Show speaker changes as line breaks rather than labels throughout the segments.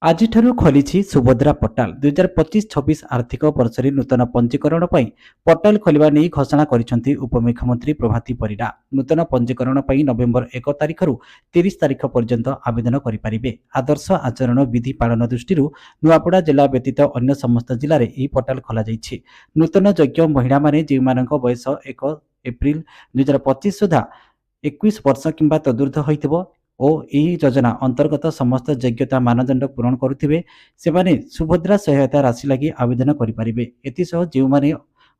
ଆଜିଠାରୁ ଖୋଲିଛି ସୁଭଦ୍ରା ପୋର୍ଟାଲ 2025-26 ଆର୍ଥିକ ବର୍ଷରେ ନୂତନ ପଞ୍ଜୀକରଣ ପାଇଁ ପୋର୍ଟାଲ ଖୋଲିବା ନେଇ ଘୋଷଣା କରିଛନ୍ତି ଉପମୁଖ୍ୟମନ୍ତ୍ରୀ ପ୍ରଭାତୀ ପରିଡ଼ା। ନୂତନ ପଞ୍ଜୀକରଣ ପାଇଁ ନଭେମ୍ବର 1 ତାରିଖରୁ 30 ତାରିଖ ପର୍ଯ୍ୟନ୍ତ ଆବେଦନ କରିପାରିବେ। ଆଦର୍ଶ ଆଚରଣ ବିଧି ପାଳନ ଦୃଷ୍ଟିରୁ ନୂଆପଡ଼ା ଜିଲ୍ଲା ବ୍ୟତୀତ ଅନ୍ୟ ସମସ୍ତ ଜିଲ୍ଲାରେ ଏହି ପୋର୍ଟାଲ ଖୋଲାଯାଇଛି। ନୂତନ ଯୋଗ୍ୟ ମହିଳାମାନେ ଯେଉଁମାନଙ୍କ ବୟସ 1 ଏପ୍ରିଲ 2025 ସୁଦ୍ଧା 21 ବର୍ଷ କିମ୍ବା ତଦୁର୍ଦ୍ଧ୍ୱ ହୋଇଥିବ ଓ ଏହି ଯୋଜନା ଅନ୍ତର୍ଗତ ସମସ୍ତ ଯୋଗ୍ୟତା ମାନଦଣ୍ଡ ପୂରଣ କରୁଥିବେ ସେମାନେ ସୁଭଦ୍ରା ସହାୟତା ରାଶି ଲାଗି ଆବେଦନ କରିପାରିବେ। ଏଥିସହ ଯେଉଁମାନେ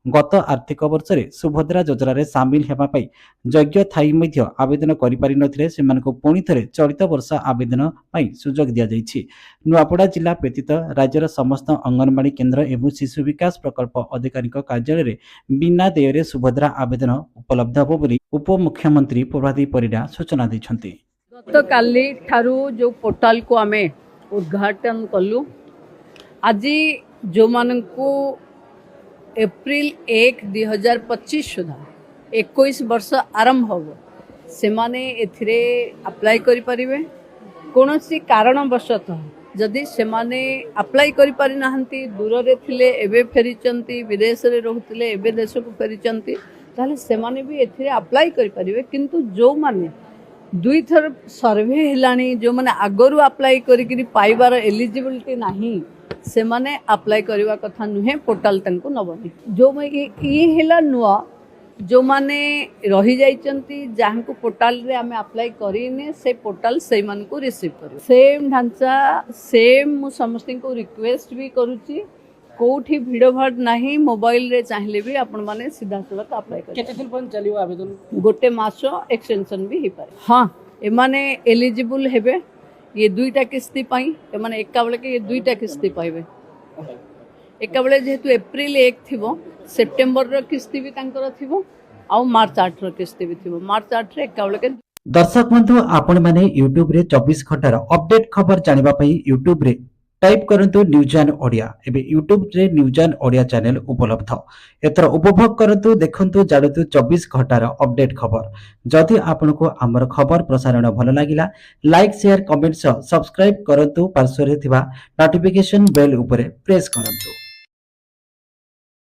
ଗତ ଆର୍ଥିକ ବର୍ଷରେ ସୁଭଦ୍ରା ଯୋଜନାରେ ସାମିଲ ହେବା ପାଇଁ ଯୋଗ୍ୟ ଥାଇ ମଧ୍ୟ ଆବେଦନ କରିପାରିନଥିଲେ ସେମାନଙ୍କୁ ପୁଣି ଥରେ ଚଳିତ ବର୍ଷ ଆବେଦନ ପାଇଁ ସୁଯୋଗ ଦିଆଯାଇଛି। ନୂଆପଡ଼ା ଜିଲ୍ଲା ବ୍ୟତୀତ ରାଜ୍ୟର ସମସ୍ତ ଅଙ୍ଗନବାଡ଼ି କେନ୍ଦ୍ର ଏବଂ ଶିଶୁ ବିକାଶ ପ୍ରକଳ୍ପ ଅଧିକାରୀଙ୍କ କାର୍ଯ୍ୟାଳୟରେ ବିନା ଦେୟରେ ସୁଭଦ୍ରା ଆବେଦନ ଉପଲବ୍ଧ ହେବ ବୋଲି ଉପମୁଖ୍ୟମନ୍ତ୍ରୀ ପ୍ରଭାତୀ ପରିଡ଼ା ସୂଚନା ଦେଇଛନ୍ତି।
गतकाली ठारू जो पोर्टाल को आमे उद्घाटन कलु आज जो मानकु एप्रिल 1 2025 सुधा 21 वर्ष आरंभ हो से माने एथिरे अप्लाई करि परिबे। कोनोसी कारणवशतः जदि से माने अप्लाई करि पारि नाहंती दूर रे थिले एबे फेरिचंती विदेश रे रहुतिले एबे देश को फेरिचंती ताले से माने भी एथिरे अप्लाई करि परिबे। किंतु जो माने दुई थर सर्वे हेलानी जो माने आगरु अप्लाई करी पाइबार एलिजिबिलिटी नाही से माने अप्लाई करवा कथा नुहे पोर्टाल तंको नबनी। जो ये हेला नुआ जो माने रही जाइचंती जहां को पोर्टाल रे हमें अप्लाई करीने से पोर्टाल से मान को रिसीव करू। सेम ढांचा सेम मु समस्त को रिक्वेस्ट भी करूची कोठी भिड़ भाड़ नहीं मोबाइल रे चाहिले भी आपण माने सीधा सड़क अप्लाई कर।
केते दिन पन चलियो आवेदन?
गोटे मासो एक्सटेंशन भी ही पारे। हाँ ए माने एलिजिबल हेबे ये दुईटा किस्ती पाई ए माने एका बेले के ये दुईटा किस्ती पाइबे। एका बेले जेहेतु एप्रिल 1 थिबो सेप्टेम्बर रो किस्ती भी तांकर थिबो आ मार्च 8 रो किस्ती भी थिबो। मार्च 8 रे एका बेले के
दर्शक बंधु आपण माने यूट्यूब रे 24 घंटार अपडेट खबर जानिबा पई यूट्यूब रे टाइप करंतु न्यूज एंड ओडिया। एबे यूट्यूब रे न्यूज एंड ओडिया चैनल उपलब्ध। एतर उपभोग करंतु देखंतु जाडतु 24 घंटार अपडेट खबर। जदि आपनको हमर खबर प्रसारण भल लागिला लाइक शेयर कमेंट सब्सक्राइब करंतु पार्श्व रे थिबा नोटिफिकेशन बेल उपरे प्रेस करंतु।